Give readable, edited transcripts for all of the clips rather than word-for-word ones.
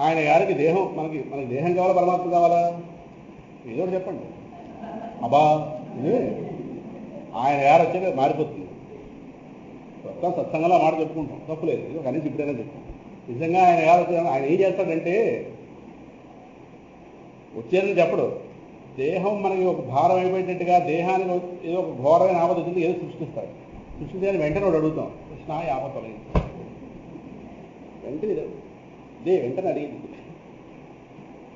ఆయన గారికి దేహం మనకి దేహం కావాలా, పరమాత్మ కావాలా? ఏదో చెప్పండి. అబ్బా ఇదే ఆయన గారు వచ్చాక మారిపోతుంది. మొత్తం సత్సంగంలో మాట చెప్పుకుంటాం, తప్పులేదు, ఇది కనీసం ఇప్పుడైనా చెప్తాం. నిజంగా ఆయన గారు వచ్చాక ఆయన ఏం చేస్తాడంటే, వచ్చేదని చెప్పడు, దేహం మనకి ఒక భారం అయిపోయేటట్టుగా దేహానికి ఏదో ఒక ఘోరమైన ఆపద వచ్చింది, ఏదో సృష్టిస్తాడు. సృష్టించని వెంటనే ఒకటి అడుగుతాం, కృష్ణ ఈ ఆపద తొలగించాలి వెంటనే అడిగింది.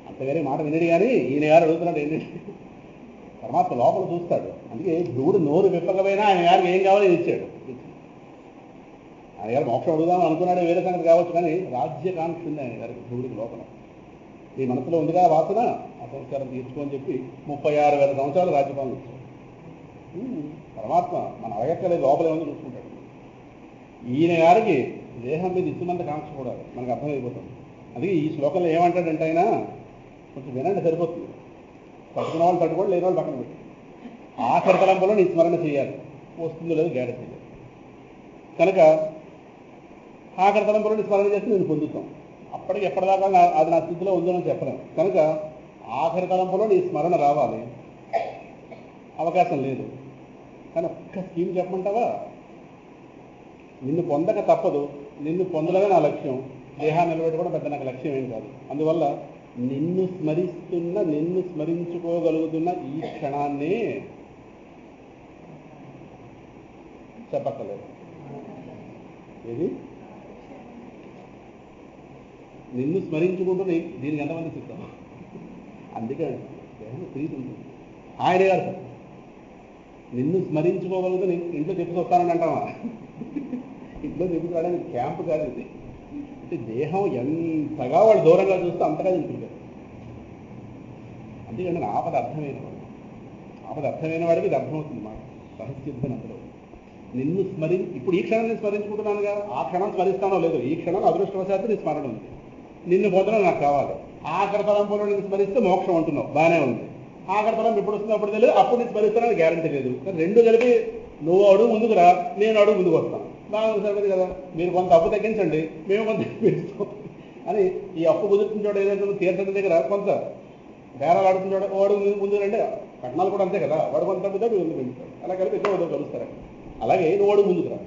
అంతగానే మాట వినడు. కానీ ఈయన గారు అడుగుతున్నాడు ఏంటంటే, పరమాత్మ లోపల చూస్తాడు. అందుకే దేవుడు నోరు విప్పకపోయినా ఆయన గారికి ఏం కావాలో ఇచ్చాడు. ఆయన గారు మోక్షం అడుగుదామని అనుకున్నాడు, వేరే సంగతి కావచ్చు, కానీ రాజ్యకాంక్ష ఉంది ఆయన గారికి దేవుడికి లోపల. ఈ మనసులో ఉందిగా వాసన, ఆ సంస్కారం తీర్చుకోని చెప్పి 36,000 సంవత్సరాలు రాజ్యపాలన ఇచ్చాడు. పరమాత్మ మన అడగక్కలేదు, లోపల ఏమో చూసుకుంటాడు. ఈయన గారికి దేహం మీద ఇసుమంత కాంక్ష కూడా మనకు అర్థమైపోతుంది. అందుకే ఈ శ్లోకంలో ఏమంటాడంటే, ఆయన కొంచెం వినండి సరిపోతుంది. పట్టుకున్న వాళ్ళు తట్టుకోండి, లేని వాళ్ళు పక్కన పెట్టి ఆఖరి తలంపులో నీ స్మరణ చేయాలి, వస్తుందో లేదో గ్యారెంటీ చేయాలి. కనుక ఆఖరి తలంపులో నీ స్మరణ చేస్తే నేను పొందుతాం. అప్పటికి ఎప్పటిదాకా అది నా స్థితిలో ఉందో అని చెప్పలేము. కనుక ఆఖరి తలంపులో నీ స్మరణ రావాలి, అవకాశం లేదు. కానీ ఒక్క స్కీమ్ చెప్పమంటావా? నిన్ను పొందక తప్పదు, నిన్ను పొందడమే నా లక్ష్యం. దేహాన్ని నిలబెట్టుకోవడం పెద్ద నాకు లక్ష్యం ఏం కాదు. అందువల్ల నిన్ను స్మరించుకోగలుగుతున్న ఈ క్షణాన్ని చెప్పక్కర్లేదు. ఏది నిన్ను స్మరించుకుంటూ దీనికి ఎంతమంది సిద్ధం? అందుకే దేహం ప్రీతి ఉంటుంది. ఆయన గారు నిన్ను స్మరించుకోగలుగుతూ ఇంట్లో చెప్పుకు వస్తానని అంటావా? ఇంట్లో చెప్పుకోవడానికి క్యాంపు కాదు ఇది. అంటే దేహం ఎంతగా వాళ్ళు దూరంగా చూస్తే అంతగా తింటుంటారు. అందుకంటే ఆపద అర్థమైన వాడికి ఇది అర్థమవుతుంది. మాట రహస్యద్ధం అందులో నిన్ను ఇప్పుడు ఈ క్షణాన్ని స్మరించుకుంటున్నానుగా, ఆ క్షణం స్మరిస్తానో లేదో, ఈ క్షణం అదృష్టవశాత్తు నీ స్మరణ ఉంది. నిన్ను పొందడం నాకు కావాలి. ఆఖరి తలంపులో నేను స్మరిస్తే మోక్షం అంటున్నావు, బాగానే ఉంది. ఆఖరి తలం ఎప్పుడు వస్తుందో అప్పుడు తెలియదు, అప్పుడు నేను స్మరిస్తానని గ్యారంటీ లేదు. రెండు కలిపి నువ్వు అడుగు ముందుకు రా, నేను అడుగు ముందుకు వస్తాను, బాగా సరిపోతుంది కదా. మీరు కొంత అప్పు తగ్గించండి, మేము కొంత పెంచుతాం అని ఈ అప్పు కుదుర్చిన చోట ఏదైతే తీర్చడం దగ్గర కొంత బేరాలు ఆడుతున్న చోట వాడు ముందు రండి. పట్టణాలు కూడా అంతే కదా, వాడు కొంత తగ్గుతాడు, ముందు పెంచుతాడు, అలా కలిపి ఎక్కువ వద్ద కలుస్తారు. అలాగే నువ్వు వాడు ముందుకు రా.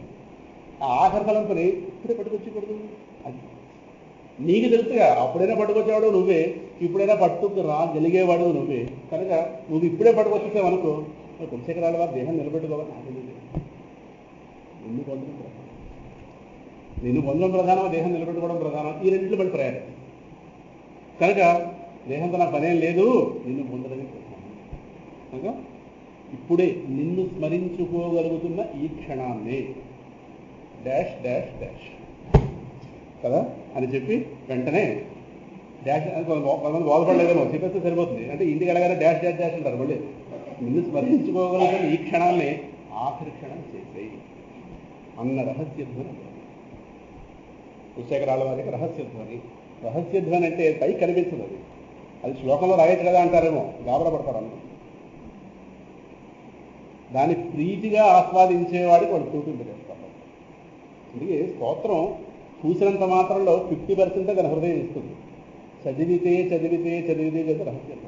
ఆ ఆఖరి తలంపుని ఇప్పుడే పట్టుకొచ్చి పడుతుంది. అది నీకు తెలుసుగా, అప్పుడైనా పట్టుకొచ్చేవాడు నువ్వే, ఇప్పుడైనా పట్టుకు గెలిగేవాడు నువ్వే. కనుక నువ్వు ఇప్పుడే పట్టుకొచ్చేసావనుకో, తులసికరాల వారు దేహం నిలబెట్టుకోవాలి. నాకు తెలియదు. నిన్ను పొందడం ప్రధానం, దేహం నిలబెట్టుకోవడం ప్రధానం. ఈ రెండింటిలో పడి ప్రయాణం. కనుక దేహంతో నాకు పనేం లేదు, నిన్ను పొందడమే ప్రధానం. కనుక ఇప్పుడే నిన్ను స్మరించుకోగలుగుతున్న ఈ క్షణాన్ని డాష్ డాష్ డాష్ కదా అని చెప్పి వెంటనే డాష్ కొంతమంది బాధపడలేదేమో, చెప్పేస్తే సరిపోతుంది. అంటే ఇంటికి వెళ్ళగానే డాష్ డాష్ డాష్ అంటారు. మళ్ళీ నిన్ను స్మరించుకోగలుగుతున్న ఈ క్షణాన్ని ఆఖరి క్షణం చేసేయి అన్న రహస్యధ్వని. కుశేఖరాల వారికి రహస్యధ్వని అంటే పై కనిపించదు. అది శ్లోకంలో రాయొచ్చు కదా అంటారేమో, గాబరా పడతారు అందరూ. దాన్ని ప్రీతిగా ఆస్వాదించేవాడికి వాడు చూపింది చేస్తారు. అందుకే స్తోత్రం చూసినంత మాత్రంలో 50% దాని హృదయం ఇస్తుంది. చదివితే రహస్యం.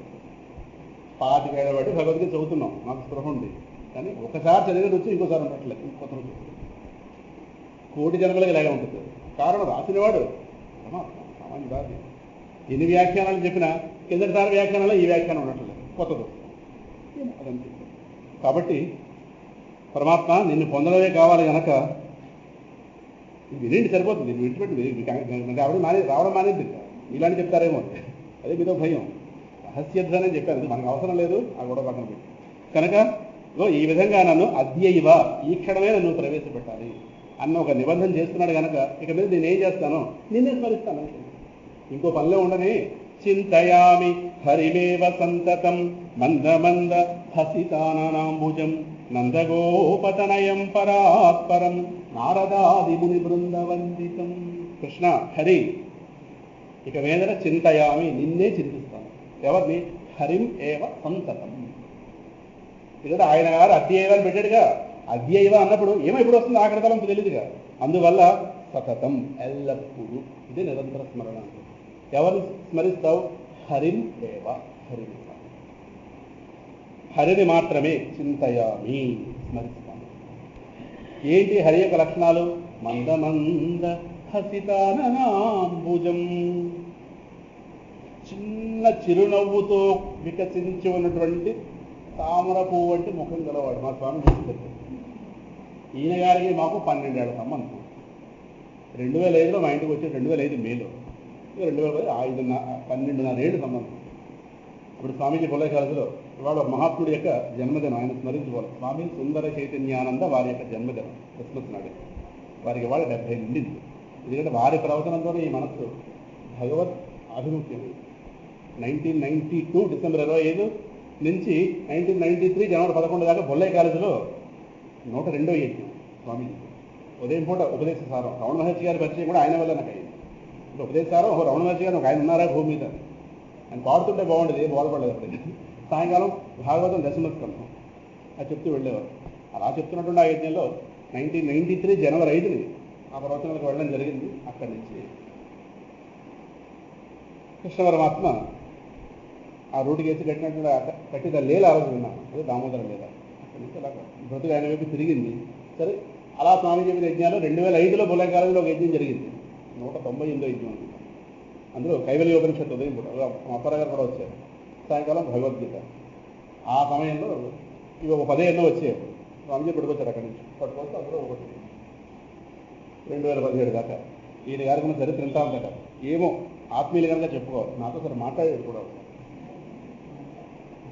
25 ఏళ్ల బట్టి భగవద్గీత చదువుతున్నాం, మాకు స్పృహ ఉంది. కానీ ఒకసారి చదివిన రుచి ఇంకోసారి ఉండట్లేదు, ఇంకొక రుచి. కోటి జన్మలకు ఇలాగే ఉంటుంది. కారణం రాసినవాడు సామాన్య రాసి ఎన్ని వ్యాఖ్యానాలు చెప్పినా కిందటిసారి వ్యాఖ్యానాలు ఈ వ్యాఖ్యానం ఉండట్లేదు, కొత్తది అదంతే. కాబట్టి పరమాత్మ నిన్ను పొందడమే కావాలి కనుక వినేంటి సరిపోతుంది. నేను విడిచిపెట్టి ఆవిడ రావడం మానేది ఇలాంటి చెప్తారేమో, అదే మీతో భయం. రహస్యధ్వని అని చెప్పాను, మనకు అవసరం లేదు, ఆ గొడవ పక్కన పెట్టి. కనుక ఈ విధంగా నన్ను అద్యైవ, ఈ క్షణమే నన్ను ప్రవేశపెట్టాలి అన్న ఒక నిబంధన చేస్తున్నాడు కనుక ఇక మీద నేనేం చేస్తానో నిన్నే స్మరిస్తాను. ఇంకో పనిలో ఉండని చింతయామి హరిమేవ సంతతం మంద హసితానాంబుజం నందగోపతనయం పరాత్పరం నారదాది ముని బృందవందితం. కృష్ణ హరి, ఇక మీదట చింతయామి, నిన్నే చింతిస్తాను. ఎవరిని? హరిం ఏవ సంతతం. ఇక్కడ ఆయన గారు అద్యైవ అని పెట్టాడుగా, అద్యైవ అన్నప్పుడు ఎప్పుడు వస్తుంది ఆఖరి తలంపు తెలియదుగా. అందువల్ల సతతం, ఎల్లప్పుడూ, ఇది నిరంతర స్మరణ. ఎవరిని స్మరిస్తావు? హరిం దేవ, హరిని హరిని మాత్రమే చింతయామి, స్మరిస్తాను. ఏంటి హరి యొక్క లక్షణాలు? మందమంద హసితానంబుజం, చిన్న చిరునవ్వుతో వికసించి ఉన్నటువంటి తామర పువ్వు వంటి ముఖం గలవాడు మా స్వామి చెప్తారు. ఈయన గారికి మాకు 12 ఏళ్ల సంబంధం. 2005లో మా ఇంటికి వచ్చి 2005 మేలో, 2010 12.5 ఏళ్ళు సంబంధం. ఇప్పుడు స్వామీజీ బొల్లై కాలేజీలో ఇవాళ మహాత్ముడి యొక్క జన్మదినం, ఆయన స్మరించుకోవాలి. స్వామి సుందర చైతన్యానంద వారి యొక్క జన్మదినం, క్రిస్మస్ నాడు. వారికి ఇవాళ 70 నిండింది. ఎందుకంటే వారి ప్రవచనంతోనే ఈ మనస్సు భగవత్ ఆభిముఖ్యం. 1992 డిసెంబర్ 25 నుంచి 1993 జనవరి 11 దాకా బొల్లై కాలేజీలో 102వ యజ్ఞం స్వామీజీ. ఉదయం పూట ఉపదేశ సారం, రమణ మహర్షి గారి పరిచయం కూడా ఆయన వల్ల నాకు అయింది. ఇప్పుడు ఉపదేశ సారం రమణ మహర్షి గారు ఆయన ఉన్నారా భూమి మీద, ఆయన పాడుతుంటే బాగుండేది, ఏం బాధపడలేదు. అప్పుడు సాయంకాలం భాగవతం దశమస్కంధం అది చెప్తూ వెళ్ళేవారు. అలా చెప్తున్నటువంటి ఆ యజ్ఞంలో 1993 జనవరి 5ని ఆ ప్రవచనాలకు వెళ్ళడం జరిగింది. అక్కడి నుంచి కృష్ణ పరమాత్మ ఆ రోడ్డుకి వేసి కట్టిన లీల ఆ రోజు విన్నాను, అదే దామోదర లీల. అక్కడి నుంచి అలా బ్రతుకు ఆయన వైపు తిరిగింది. సరే, అలా స్వామి చెప్పిన యజ్ఞాలు 2005లో బొల్లై కాలేజీలో ఒక యజ్ఞం జరిగింది, 198వ యజ్ఞం అనుకుంటా. అందులో కైవల్యోపనిషత్తు ఉదయం పూట అప్పారావు గారు కూడా వచ్చారు. సాయంకాలం భగవద్గీత. ఆ సమయంలో ఇవి ఒక 10 ఎన్నో వచ్చేవి. స్వామిజీ పట్టుకొచ్చారు అక్కడి నుంచి. పట్టుకొస్తే అందులో ఒకటి 2017 దాకా ఈయన గారికి ఉన్న చరిత్ర ఎంత అంత కాదు. ఏమో ఆత్మీయులు కనుక చెప్పుకోవాలి. నాతో సరే మాట్లాడేది కూడా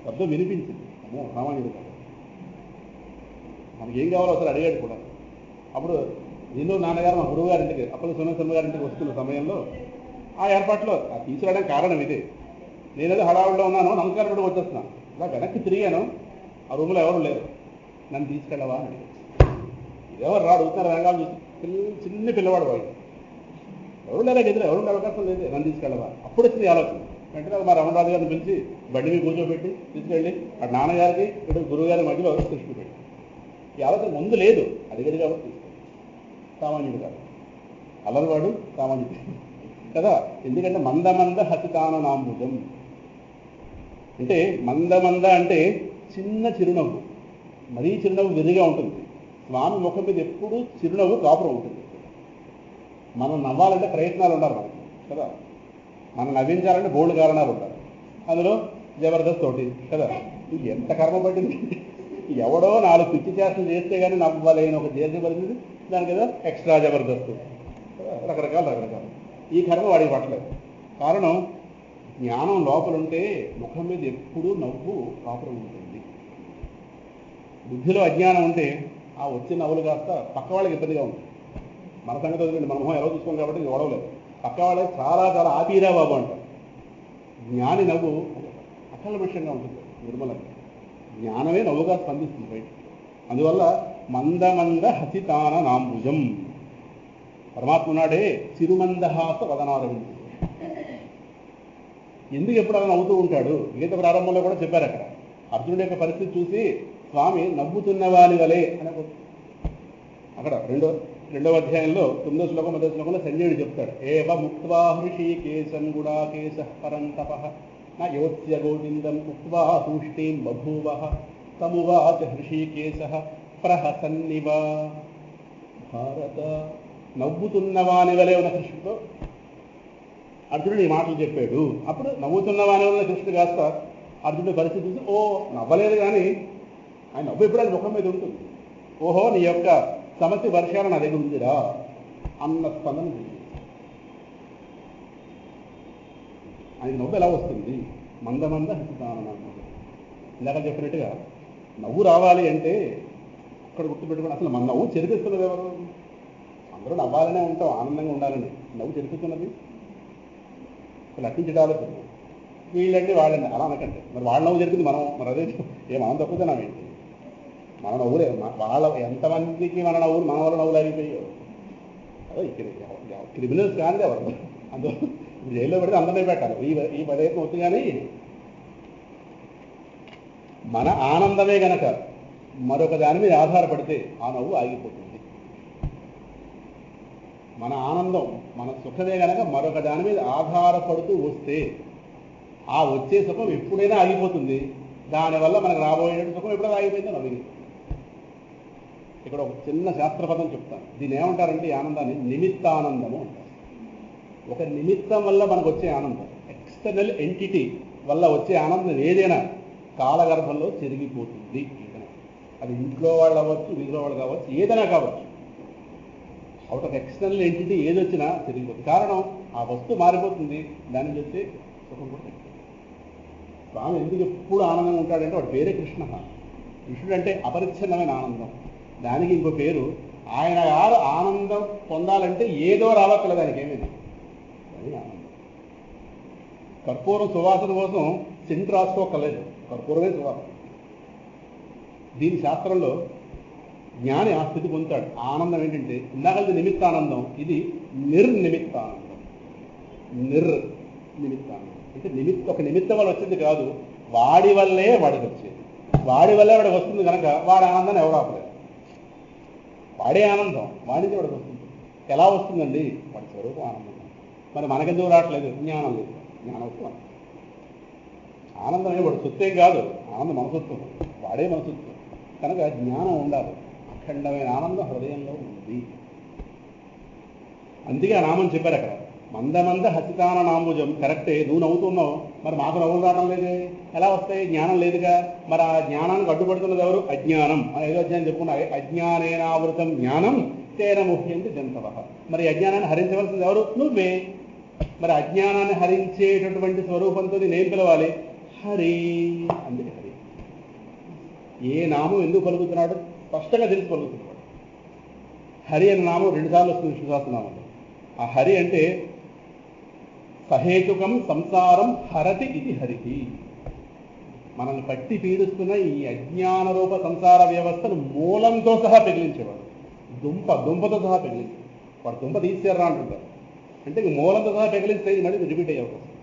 శబ్దం వినిపించింది. అమ్మో సామాన్యుడు కాదు, మనకి ఏం కావాలో అసలు అడిగాడు కూడా. అప్పుడు దీనిలో నాన్నగారు మా గురువు గారింటికి, అప్పల సునీల్ గారింటికి వస్తున్న సమయంలో ఆ ఏర్పాట్లో తీసుకురావడానికి కారణం ఇదే. నేనేదో హడావుల్లో ఉన్నాను, నమస్కారం పెట్టి వచ్చేస్తున్నాను. ఇలా వెనక్కి తిరిగాను, ఆ రూమ్లో ఎవరు లేరు. నన్ను తీసుకెళ్ళవా అని అడిగారు. ఎవరు రాడు, అడుగుతున్నారు రంగాలు చూసి. చిన్న పిల్లవాడు వాడు, ఎవరు లేరా గదిలో, ఎవరు ఉండే అవకాశం లేదు, నన్ను తీసుకెళ్ళవా. అప్పుడు వచ్చింది ఆలోచన. వెంటనే మా రమణరాజు గారిని పిలిచి బండి మీద కూర్చోబెట్టి తీసుకెళ్ళి అటు నాన్నగారికి ఇటు గురువు గారి మధ్యలో దృష్టి పెట్టి. ఈ ఆలోచన ముందు లేదు, అడిగది కాబట్టి తీసుకెళ్ళి. సామాన్యుడు కాదు, అల్లరివాడు సామాన్యుడు కదా. ఎందుకంటే మందమంద హసితానంబుజం అంటే, మందమంద అంటే చిన్న చిరునవ్వు, మరీ చిరునవ్వు వెర్రిగా ఉంటుంది. స్వామి ముఖం మీద ఎప్పుడూ చిరునవ్వు కాపురం ఉంటుంది. మనం నవ్వాలంటే ప్రయత్నాలు ఉండాలి మనకి కదా. మనం నవ్వించాలంటే బోల్డ్ కారణాలు ఉండాలి. అందులో జబర్దస్త్ ఒకటి కదా. ఎంత కర్మ పట్టింది, ఎవడో 4 పిచ్చి చేష్టలు చేస్తే కానీ నవ్వలేని ఒక చేసి పడింది. దానికి ఏదో ఎక్స్ట్రా జబర్దస్త్, రకరకాలు. ఈ కర్మ వాడికి పట్టలేదు. కారణం జ్ఞానం లోపలుంటే ముఖం మీద ఎప్పుడూ నవ్వు కాపురం ఉంటుంది. బుద్ధిలో అజ్ఞానం ఉంటే ఆ వచ్చే నవ్వులు కాస్త పక్క వాళ్ళకి ఇబ్బందిగా ఉంటుంది. మన సంగతి వదిలేండి, మన మొహం ఎలా చూసుకోం కాబట్టి గొడవలేదు. పక్క వాళ్ళకి చాలా చాలా ఆపీరా బాబు అంటారు. జ్ఞాని నవ్వు అకల్మషంగా ఉంటుంది, నిర్మలంగా. జ్ఞానమే నవ్వుగా స్పందిస్తుంది బయట. అందువల్ల మందమంద హసితానంబుజం. పరమాత్మ నాడే చిరుమందహాస వదనారవిందు. ఎందుకు ఎప్పుడు అలా నవ్వుతూ ఉంటాడు? గీత ప్రారంభంలో కూడా చెప్పారు. అక్కడ అర్జునుడి యొక్క పరిస్థితి చూసి స్వామి నవ్వుతున్న వాని వలే అని అక్కడ రెండవ అధ్యాయంలో 9వ శ్లోకం 10వ శ్లోకంలో సంజయుడు చెప్తాడు. ఏవ ముక్త్వా హృషీకేశం గుడాకేశః పరంతపః న యోత్స్య గోవిందం ఉక్త్వా తూష్టీం బభూవః తమువాచ హృషీకేశః ప్రహసన్నివ. భారత, నవ్వుతున్నవాని వలే ఉన్న కృష్ణుడితో అర్జునుడు ఈ మాటలు చెప్పాడు. అప్పుడు నవ్వుతున్నవాని వల్ల కృష్ణుడు కాస్త అర్జునుడి పరిస్థితి చూసి, ఓ నవ్వలేదు కానీ ఆయన నవ్వు ఎప్పుడు ఆయన ముఖం మీద ఉంటుంది. ఓహో, నీ యొక్క సమస్య వర్షాల నా దగ్గర ఉందిరా అన్న స్పందన జరిగింది. ఆయన నవ్వు ఎలా వస్తుంది? మందమంద హసితానంబుజం. ఇందాక చెప్పినట్టుగా నవ్వు రావాలి అంటే అక్కడ గుర్తుపెట్టుకుని, అసలు మన నవ్వు చెరిపిస్తున్నది ఎవరు? అందరూ నవ్వాలనే ఉంటాం, ఆనందంగా ఉండాలని. నవ్వు చెరిపిస్తున్నది అసలు అట్టించడాలు వీళ్ళండి వాళ్ళండి అలా అనకంటే. మరి వాళ్ళ నవ్వు జరిగింది మనం, మరి అదే మనం తప్పుతున్నాం ఏంటి? మన నవ్వులే వాళ్ళ ఎంతమందికి మన నవ్వులు మన వల్ల నవ్వులు అయిపోయాయో. అదే క్రిమినల్స్ కానీ ఎవరు అందులో జైల్లో పెడితే అందరినీ పెట్టాలి. ఈ పదయత్నం వస్తుంది. కానీ మన ఆనందమే గనక మరొక దాని మీద ఆధారపడితే ఆ నవ్వు ఆగిపోతుంది. మన ఆనందం, మన సుఖమే కనుక మరొక దాని మీద ఆధారపడుతూ వస్తే ఆ వచ్చే సుఖం ఎప్పుడైనా ఆగిపోతుంది. దానివల్ల మనకు రాబోయే సుఖం ఎప్పుడైనా ఆగిపోయిందో నవ్వింది. ఇక్కడ ఒక చిన్న శాస్త్రపదం చెప్తాను. దీన్ని ఏమంటారంటే ఈ ఆనందాన్ని నిమిత్తానందము అంటారు. ఒక నిమిత్తం వల్ల మనకు వచ్చే ఆనందం, ఎక్స్టర్నల్ ఎంటిటీ వల్ల వచ్చే ఆనందం ఏదైనా కాలగర్భంలో చెరిగిపోతుంది. అది ఇంట్లో వాళ్ళు అవ్వచ్చు, వీధిలో వాళ్ళు కావచ్చు, ఏదైనా కావచ్చు. అవుట్ ఆఫ్ ఎక్స్టర్నల్ ఎంటిటీ ఏది వచ్చినా చెరిగిపోతుంది. కారణం ఆ వస్తువు మారిపోతుంది, దాని నుంచి వచ్చే సుఖం కూడా తగ్గిపోతుంది. స్వామి ఎందుకు ఎప్పుడు ఆనందంగా ఉంటాడంటే వాడు పేరే కృష్ణ. కృష్ణుడు అంటే అపరిచ్ఛిన్నమైన ఆనందం. దానికి ఇంకో పేరు. ఆయన గారు ఆనందం పొందాలంటే ఏదో రావక్కలేదు ఆయనకి ఏమైంది అది ఆనందం. కర్పూరం సువాసన కోసం సెంట్ రాసుకోక్కర్లేదు, కర్పూరమే సువాసన. దీని శాస్త్రంలో జ్ఞాని ఆ స్థితి పొందుతాడు. ఆనందం ఏంటంటే ఇందాకది నిమిత్తానందం, ఇది నిర్నిమిత్తానందం. నిర్నిమిత్తానందం అంటే ఒక నిమిత్తం వల్ల వచ్చింది కాదు, వాడి వల్లే వాడికి వచ్చేది. వాడి వల్లే వాడికి వస్తుంది కనుక వాడి ఆనందాన్ని ఎవరు ఆపలేదు. వాడే ఆనందం వాడి నుంచి వాడికి వస్తుంది. ఎలా వస్తుందండి? వాడి స్వరూపం ఆనందం. మరి మనకెందుకు రావట్లేదు? జ్ఞానం లేదు. జ్ఞానం వస్తుంది. ఆనందమే వాడు సొత్తేం కాదు, ఆనందం మన సొత్తు, వాడే మన సొత్తు కనుక జ్ఞానం ఉండాలి. అఖండమైన ఆనందం హృదయంలో ఉంది. అందుకే ఆ నామం చెప్పారు అక్కడ. మందమంద హసితాన నాంబుజం. కరెక్టే, నువ్వు నవ్వుతున్నావు, మరి మాకు నవ్వులు రావడం లేదే, ఎలా వస్తాయి? జ్ఞానం లేదుగా. మరి ఆ జ్ఞానానికి అడ్డుపడుతున్నది ఎవరు? అజ్ఞానం. మన ఏదో అధ్యాయం చెప్పుకున్నా, అజ్ఞానేనావృతం జ్ఞానం తేన ముహ్యంతి జంతవ. మరి అజ్ఞానాన్ని హరించవలసింది ఎవరు? నువ్వే. మరి అజ్ఞానాన్ని హరించేటటువంటి స్వరూపంతో నేను పిలవాలి, హరి. అందుకే హరి. ఏ నామం ఎందుకు పలుకుతున్నాడు స్పష్టంగా తెలిసి పలుకుతున్నాడు. హరి అనే నామం 2 సార్లు వస్తుంది విష్ణు సహస్రనామంలో. ఆ హరి అంటే సహేతుకం సంసారం హరతి ఇది హరికి. మనల్ని పట్టి పీడిస్తున్న ఈ అజ్ఞాన రూప సంసార వ్యవస్థను మూలంతో సహా పెగిలించేవాడు. దుంపతో సహా పెగిలించేవాడు. వాడు దుంప తీసేరా అంటుంటారు. అంటే మూలంతో సహా పెగిలిస్తే ఇది మళ్ళీ రిపీట్ అయ్యే అవకాశం.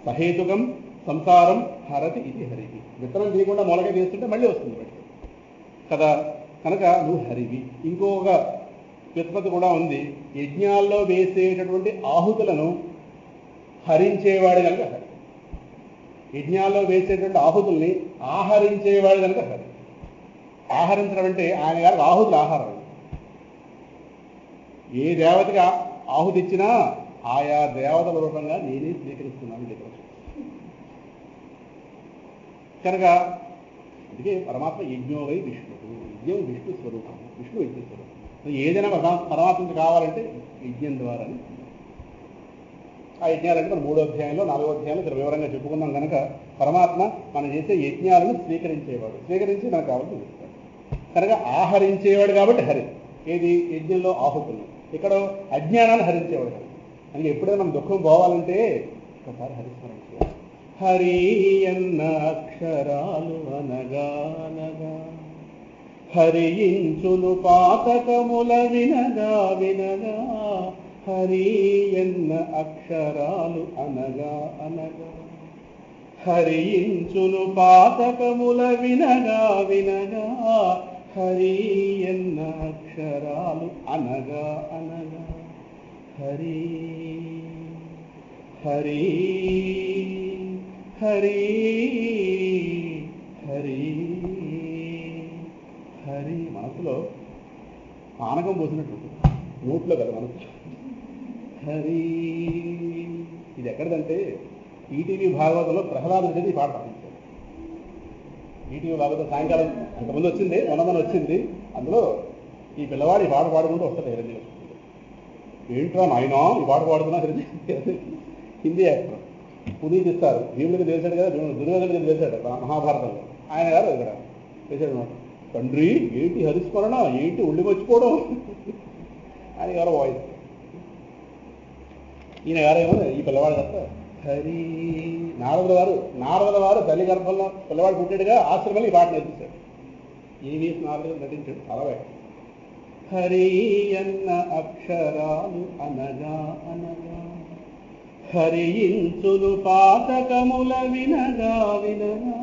సహేతుకం సంసారం హరతి ఇది హరికి. విత్తనం తీయకుండా మూలగా తీస్తుంటే మళ్ళీ వస్తుంది బయట కదా. కనుక నువ్వు హరివి. ఇంకొక వ్యుత్పత్తి కూడా ఉంది. యజ్ఞాల్లో వేసేటటువంటి ఆహుతులను హరించేవాడు కనుక హరి. యజ్ఞాల్లో వేసేటువంటి ఆహుతుల్ని ఆహరించేవాడు కనుక హరి. ఆహరించడం అంటే ఆయన గారికి ఆహుతులు ఆహారం. ఏ దేవతకి ఆహుతి ఇచ్చినా ఆయా దేవతల రూపంగా నేనే స్వీకరిస్తున్నాను ఇక్కడ. కనుక అందుకే పరమాత్మ యజ్ఞోవై విష్ణువు. యజ్ఞం విష్ణు స్వరూపం, విష్ణు యజ్ఞ స్వరూపం. ఏదైనా పరమాత్మకి కావాలంటే యజ్ఞం ద్వారానే. ఆ యజ్ఞాలంటే మనం 3వ అధ్యాయంలో 4వ అధ్యాయంలో ఇక్కడ వివరంగా చెప్పుకున్నాం. కనుక పరమాత్మ మనం చేసే యజ్ఞాలను స్వీకరించేవాడు, స్వీకరించి మనకు కావాల్సి ఇస్తాడు. కనుక ఆహరించేవాడు కాబట్టి హరి. ఏది? యజ్ఞంలో ఆహుతులు. ఇక్కడ అజ్ఞానాన్ని హరించేవాడు హరి. అందుకే ఎప్పుడైనా మనం దుఃఖం పోవాలంటే ఒకసారి హరిస్మరణ చేయాలి. హరి అన్న అక్షరాలు అనగానగా హరించును పాతకముల వినగా వినగా. హరి ఎన్న అక్షరాలు అనగా అనగా హరించును పాతకముల వినగా వినగా. హరి ఎన్న అక్షరాలు అనగా అనగా. హరి హరి హరి హరి హరి. మనసులో పానకం పోసినట్టు, నోట్లో కదా మనసు. హరి. ఇది ఎక్కడిదంటే ఈటీవీ భాగవతంలో ప్రహ్లాదుడి పాట పాటించారు. ఈటీవీ భాగవతం సాయంకాలం అంతకుముందు వచ్చింది, మొన్న వచ్చింది. అందులో ఈ పిల్లవాడు ఈ పాట పాడుకుంటూ వస్తాడు హిరణ్య. ఏంట్రా నాయనా ఈ పాట పాడుతున్నా హిరణ్య. హిందీ యాక్టర్ పునీత్ ఇస్తారు. భీముడికి తెలిసాడు కదా, దుర్యోధనుడికి తెలిసాడు మహాభారతంలో. ఆయన గారు ఇక్కడ చేశాడు అనమాట. తండ్రి ఏంటి హరిస్మరణ, ఏంటి ఒళ్ళు మర్చిపోవడం అని ఎవరో వాయిస్. ఈయన గారేమో ఈ పిల్లవాడు తప్ప హరి. నారదుల వారు తల్లి గర్భంలో పిల్లవాడు పుట్టాడుగా ఆశ్రమంలో ఈ పాట నేర్పిస్తాడు. ఏవీఎస్ నారదులు నటించాడు. అలా హరి అన్న అక్షరాలు అనగా అనగా హరించును పాతకముల వినగా వినగా.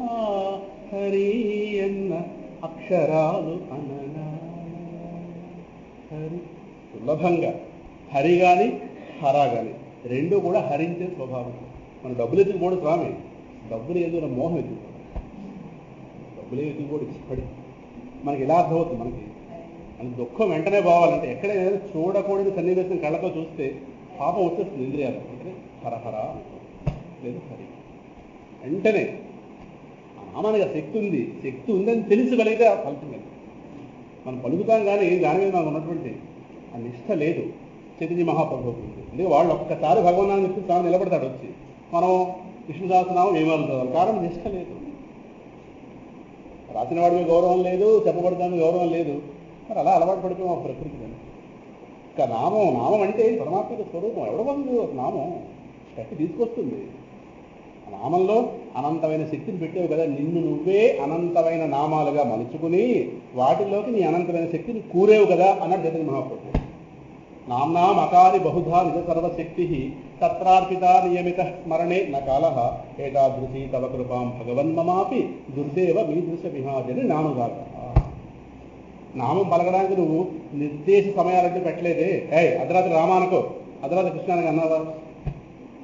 హరి అన్న అక్షరాలు అనగా. హరి సులభంగా హరి కానీ హర కానీ రెండు కూడా హరించే స్వభావం. మన డబ్బులు ఎత్తుకుపోవడం స్వామి, డబ్బులు ఏదో మోహం ఎత్తుకుపోవడం, డబ్బులే ఎత్తుకుపోవడం ఇష్టపడి మనకి ఇలా అర్థమవుతుంది. మనకి దుఃఖం వెంటనే పోవాలంటే ఎక్కడ ఏదైనా చూడకూడని సన్నివేశం కళ్ళతో చూస్తే పాపం వచ్చేస్తుంది ఇంద్రియాలు. అంటే హరహర లేదు హరి వెంటనే నామానికి శక్తి ఉంది, శక్తి ఉందని తెలిసి కలిగితే ఆ ఫలితం లేదు. మనం పలుకుతాం కానీ దాని మీద మనకు ఉన్నటువంటి ఆ నిష్ఠ లేదు. చైతన్య మహాప్రభు ఉంది. అందుకే వాళ్ళు ఒక్కసారి భగవన్నాన్ని చెప్పి తాను నిలబడతాడు వచ్చి, మనం విష్ణు సహస్రనామం ఏమాలు చదవాలి. కారణం నిష్ఠ లేదు. రాసిన వాడికి గౌరవం లేదు, చెప్పబడతానికి గౌరవం లేదు. మరి అలా అలవాటు పడిపోయాం ఆ ప్రకృతి. ఇంకా నామం అంటే పరమాత్మక స్వరూపం. ఎవడబందు నామం కట్టి తీసుకొస్తుంది. నామంలో అనంతమైన శక్తిని పెట్టావు కదా, నిన్ను నువ్వే అనంతమైన నామాలుగా మలుచుకుని వాటిలోకి నీ అనంతమైన శక్తిని కూరేవు కదా అన్నాడు చైతన్య మహాప్రభు. నామ్నాం అకారి బహుధా నిజ సర్వశక్తి తత్రార్పిత నియమిత స్మరణే నకాలః ఏతాదృశీ తవ కృపాం భగవన్మమాపి దుర్దేవ మీదృశ విహాజని నానుగాక. నామం పలకడానికి నువ్వు నిర్దేశ సమయాలంటూ పెట్టలేదే. అర్ధరాత్రి రామానకో అర్ధరాత్రి కృష్ణానికి అన్నావా?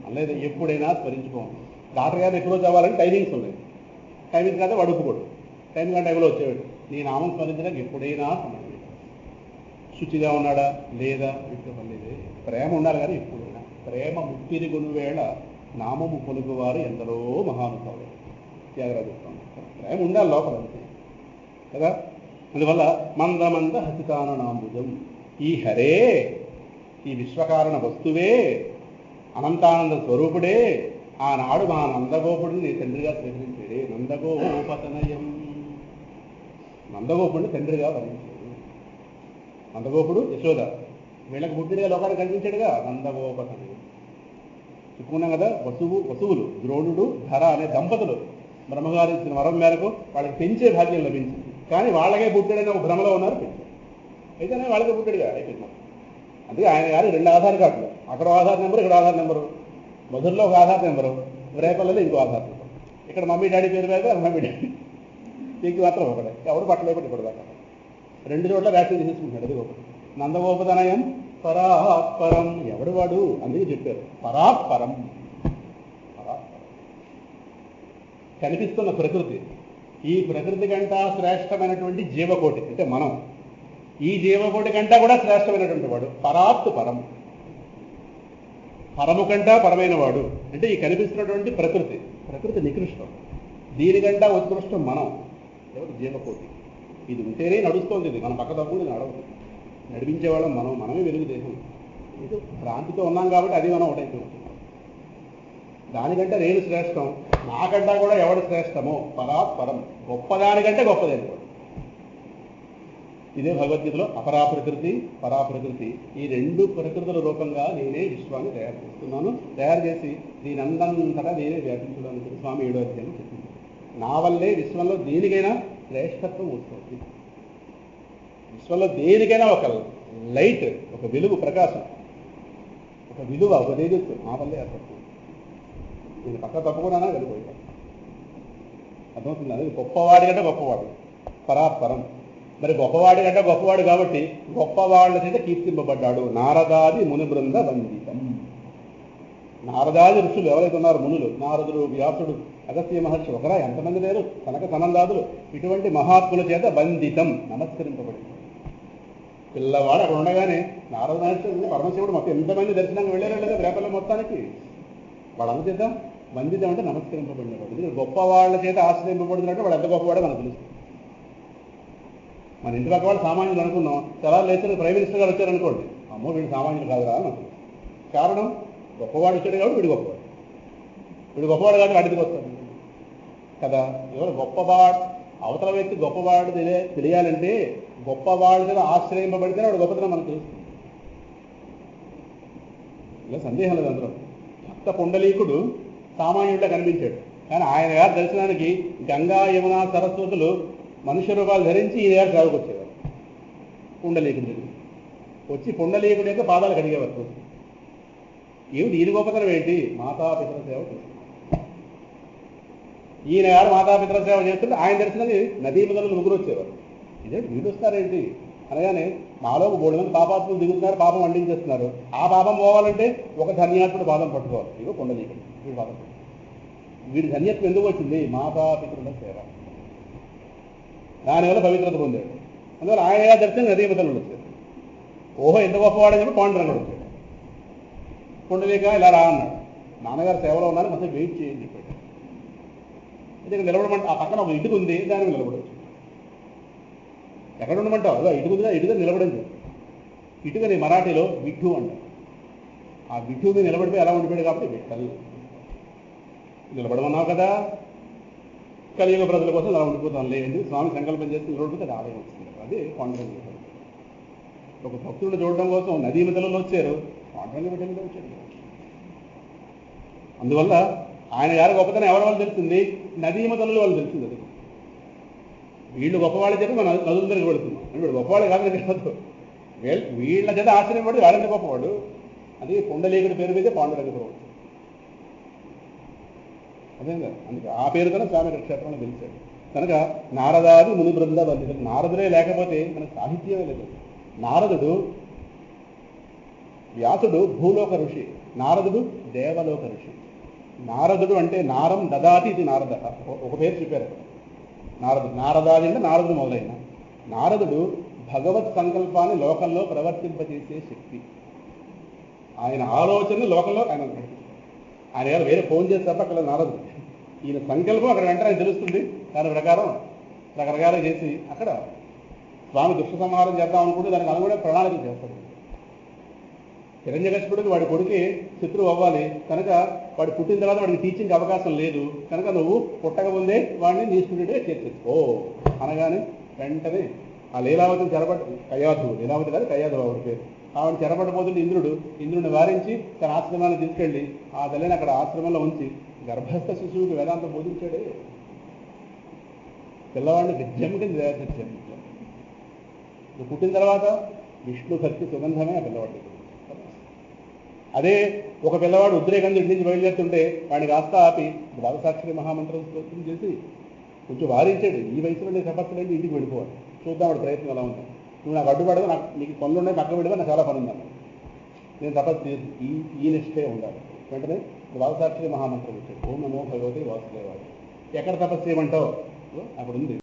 అనలేదు. ఎప్పుడైనా స్మరించుకోండి. డాక్టర్ గారు ఎప్పుడో చదవాలని టైమింగ్స్ ఉన్నాయి. టైమింగ్స్ కాదు వడుకుపోడు, టైం కంటే టైంలో వచ్చేవాడు. నీ నామం స్మరించడానికి ఎప్పుడైనా సమయం. శుచిగా ఉన్నాడా లేదా విట్టుకోలేదే. ప్రేమ ఉండాలి కానీ ఎప్పుడైనా. ప్రేమ ముక్తిని కొనువేళ నామము కొనుగువారు ఎందరో మహానుభావులు. త్యాగరాజు చెప్తాను. ప్రేమ ఉండాలి లోపల అంతే కదా. అందువల్ల మందమంద హసితాన నాంబుజం. ఈ హరే, ఈ విశ్వకారణ వస్తువే, అనంతానంద స్వరూపుడే ఆనాడు మా నందగోపుడిని నీ తండ్రిగా స్వీకరించాడే. నందగోపతనయం. నందగోపుడిని తండ్రిగా వరించాడు. నందగోపుడు యశోద వీళ్ళకి పుట్టినగా లోకానికి కనిపించాడుగా. నందగోపతనయం చెప్పుకున్నాం కదా. వసువులు ద్రోణుడు ధర అనే దంపతులు బ్రహ్మగారు ఇచ్చిన వరం మేరకు వాళ్ళకి పెంచే భాగ్యం లభించింది. కానీ వాళ్ళకే పుట్టాడని ఒక భ్రమలో ఉన్నారు. పెంచారు అయితేనే వాళ్ళకే పుట్టాడుగా అయిపోయింది. అందుకే ఆయన గారు 2 ఆధార్ కార్డులు, అక్కడ ఆధార్ నెంబరు, ఇక్కడ ఆధార్ నెంబరు. మధురలో ఒక ఆధార్ నెంబరు, రేపల్లలో ఇంకో ఆధార్ నెంబరు. ఇక్కడ మమ్మీ డాడీ పేరు మీద మమ్మీ డాడీ ఇంక మాత్రం ఒకటే. ఎవరు పట్టలేకపోతే ఇప్పుడు దాకా 2 చోట్ల వ్యాక్సిన్ తీసుకుంటున్నాడు. అది ఒకటి. నందగోపతనయం పరాత్పరం. ఎవడు వాడు? అందుకే చెప్పారు పరాత్పరం. కనిపిస్తున్న ప్రకృతి, ఈ ప్రకృతి కంటా శ్రేష్టమైనటువంటి జీవకోటి అంటే మనం. ఈ జీవకోటి కంటా కూడా శ్రేష్టమైనటువంటి వాడు పరాత్ పరం. పరము కంటా పరమైన వాడు అంటే ఈ కనిపిస్తున్నటువంటి ప్రకృతి నికృష్టం. దీనికంటా ఉత్కృష్టం మనం. ఎవరు? జీవకోటి. ఇది ఉంటేనే నడుస్తోంది. ఇది మన పక్క తప్పుడు నడవదు. నడిపించేవాళ్ళం మనమే వెలుగు దేశం. ఇది భ్రాంతితో ఉన్నాం కాబట్టి అది మనం ఒకటైపోతుంది. దానికంటే నేను శ్రేష్టం, నాకంటా కూడా ఎవడు శ్రేష్టమో పరాత్ పరం. గొప్పదానికంటే గొప్పదే. ఇదే భగవద్గీతలో అపరాప్రకృతి పరాప్రకృతి, ఈ 2 ప్రకృతుల రూపంగా నేనే విశ్వాన్ని తయారు చేస్తున్నాను. తయారు చేసి దీని అందంతటా నేనే వ్యాపించడానికి స్వామి 7వ అధ్యాయం చెప్పింది. నా వల్లే విశ్వంలో దేనికైనా శ్రేష్టత్వం వస్తుంది. విశ్వంలో దేనికైనా ఒక లైట్, ఒక వెలుగు, ప్రకాశం, ఒక విలువ, ఒక తేజస్సు నా వల్లే ఏర్పడుతుంది. నేను పక్క తప్పకుండానే వెళ్ళిపోయాను. అర్థమవుతుంది. అది గొప్పవాడి కంటే గొప్పవాడు పరాత్పరం. మరి గొప్పవాడి కంటే గొప్పవాడు కాబట్టి గొప్పవాళ్ళ చేత కీర్తింపబడ్డాడు. నారదాది ముని బృంద వందితం. నారదాది ఋషులు ఎవరైతే ఉన్నారో మునులు, నారదుడు, వ్యాసుడు, అగస్త్య మహర్షి, ఒకరా ఎంతమంది లేరు, కనక సనందాదులు, ఇటువంటి మహాత్ముల చేత వందితం, నమస్కరింపబడింది. పిల్లవాడు అక్కడ ఉండగానే నారద మహర్షి, పరమశివుడు మొత్తం ఎంతమంది దర్శనానికి వెళ్ళారో లేదా రేపల్ల మొత్తానికి వాళ్ళంత చేత వందితం అంటే నమస్కరింపబడినవాడు. ఎందుకంటే గొప్పవాళ్ళ చేత ఆశ్రయింపబడుతున్నట్టు వాడు ఎంత గొప్పవాడో మనకు తెలుస్తుంది. మన ఇంటి పక్క వాళ్ళు సామాన్యులు అనుకున్నాం, చాలా లేచిన ప్రైమ్ మినిస్టర్ గారు వచ్చారనుకోండి, అమ్మో వీడు సామాన్యులు కాదురా అని అనుకున్నాం. కారణం గొప్పవాడు వచ్చాడు కాబట్టి వీడు గొప్పవాడు కాబట్టి వాడికి వస్తాడు కదా. ఎవరు గొప్పవాడు? అవతల వ్యక్తి గొప్పవాడు తెలియాలంటే గొప్పవాడి మీద ఆశ్రయింపబడితేనే వాడు గొప్పతనం మనకు తెలుస్తుంది. ఇలా సందేహం లేదు. అందరూ భక్త పుండలీకుడు సామాన్యుడిగా కనిపించాడు, కానీ ఆయన గారి దర్శనానికి గంగా యమున సరస్వతులు మనుష్య రూపాలు ధరించి ఈయన గారు సేవకు వచ్చేవారు. పుండలీకుడి దగ్గర వచ్చి పుండలీకుడి యొక్క పాదాలు కడిగేవారు. ఏమిటి ఈయన గొప్పతనం ఏంటి? మాతాపితర సేవ చేస్తారు. ఈయన గారు మాతాపితర సేవ చేస్తుంటే ఆయన దర్శనాన్ని నదీ మొదలు ముగ్గురు వచ్చేవారు. ఇదేంటి వీడు వస్తారేంటి అనగానే నాలో బోర్డు మంది పాపాత్ములు దిగుతున్నారు, పాపం వండించేస్తున్నారు. ఆ పాపం పోవాలంటే ఒక ధన్యాత్ముడు పాదం పట్టుకోవాలి. ఇగో కొండలీకుడు వీడి పాదం పట్టుకోవాలి. వీడి ధన్యత్వం ఎందుకు వచ్చింది? మాతాపితృల సేవ. దానివల్ల పవిత్రత పొందాడు. అందువల్ల ఆయన దర్శనం నదీమతలు వచ్చారు. ఓహో ఎంత గొప్పవాడని చెప్పి పాండురంగుడు వచ్చాడు. కొండలీక ఇలా రా అన్నాడు. నాన్నగారు సేవలో ఉన్నాను, కొంచెం వెయిట్ చేయని చెప్పాడు. అయితే నిలబడమంటే ఆ పక్కన ఒక ఇటుకు ఉంది, దానికి నిలబడవచ్చు. ఎక్కడ ఉండమంటావు? అదో ఇటుకు ఉందిగా, ఇటుగా నిలబడింది. ఇటుకని మరాఠీలో విఠు అంటారు. ఆ విఠు మీద నిలబడిపోయి ఎలా ఉండిపోయాడు కాబట్టి విఠల్. నిలబడమన్నావు కదా, కలియుగ ప్రజల కోసం అలా ఉండిపోతాం లేదు. స్వామి సంకల్పం చేసి నిలబడిపోతే అది ఆలయం వస్తుంది. అదే పాండురంగ. ఒక భక్తులను చూడడం కోసం నదీమతలలో వచ్చారు, పాండురంగ పెట్టెలో వచ్చారు. అందువల్ల ఆయన గారి గొప్పతనం ఎవరి వాళ్ళు తెలిసింది? నదీమతలలో వాళ్ళు తెలిసింది. అది వీళ్ళు గొప్పవాళ్ళు చెప్పి మన నదుల దగ్గరికి పెడుతున్నాం. వీళ్ళు గొప్పవాళ్ళు కాదని కాదు, వీళ్ళ చేత ఆశ్చర్యపడి వాళ్ళంటే గొప్పవాడు. అది పొండలీకుడి పేరు మీదే పాండురంగ వచ్చాడు. అదే కదా, అందుకే ఆ పేరుతోనే స్వామి క్షేత్రంలో పిలిచాడు. కనుక నారదాది ముని బృంద బంధితులు. నారదుడే లేకపోతే మనకు సాహిత్యమే లేదు. నారదుడు వ్యాసుడు భూలోక ఋషి, నారదుడు దేవలోక ఋషి. నారదుడు అంటే నారం దదాతి ఇది నారద, ఒక పేరు చెప్పారు. నారదుడు, నారదాది అంటే నారదుడు మొదలైన. నారదుడు భగవత్ సంకల్పాన్ని లోకంలో ప్రవర్తింపజేసే శక్తి. ఆయన ఆలోచన లోకంలో ఆయన గారు వేరే ఫోన్ చేసి తప్ప అక్కడ నారదుడు. ఈయన సంకల్పం అక్కడ వెంటనే తెలుస్తుంది. దాని ప్రకారం రకరకాలు చేసి అక్కడ స్వామి దుష్ట సంహారం చేద్దాం అనుకుంటే దానికి అనుగుణంగా ప్రణాళిక చేస్తాడు. హిరణ్యకశిపుడికి వాడి కొడుకే శత్రువు అవ్వాలి కనుక వాడు పుట్టిన తర్వాత వాడికి టీచింగ్ అవకాశం లేదు కనుక నువ్వు పుట్టకముందే వాడిని నీ స్టూడెంట్గా చేర్చేసుకో అనగానే వెంటనే ఆ లీలావతిని చెరపట్టు, కయాధువు, లీలావతి కాదు కయాధువు ఆవిడ పేరు. ఆవిడ చెరపట్టబోతుంటే ఇంద్రుడిని వారించి తన ఆశ్రమాన్ని తీసుకెళ్ళి ఆ తల్లిని అక్కడ ఆశ్రమంలో ఉంచి గర్భస్థ శిశువుకి వేదాంతం బోధించాడే. పిల్లవాడిని గజ్జం కింద తయారు చేశాడు. నువ్వు పుట్టిన తర్వాత విష్ణు భక్తి సుగంధమే ఆ పిల్లవాడికి. అదే ఒక పిల్లవాడు ఉద్రేకం ఇంటి నుంచి బయలుదేరుతుంటే వాడిని కాస్త ఆపి బాలసాక్షి మహామంత్రం స్తోత్రం చేసి కొంచెం వారించాడు. ఈ వయసులో నేను తపస్సులేంటి, ఇంటికి వెళ్ళిపోవాలి, చూద్దాం వాడి ప్రయత్నం ఎలా ఉంది. నువ్వు నాకు అడ్డుపడదు, నాకు నీకు పనులు ఉన్నాయి, పక్క విడిగా నాకు చాలా పని ఉందన్న. నేను తపస్సు చేసి ఈ నిష్ఠే ఉండాలి. వెంటనే బాలసాక్షి మహామంత్రం వచ్చాడు. ఓం నమో భగవతే వాసుదేవాయ. ఎక్కడ తపస్సు చేయమంటావు? అక్కడ ఉంది.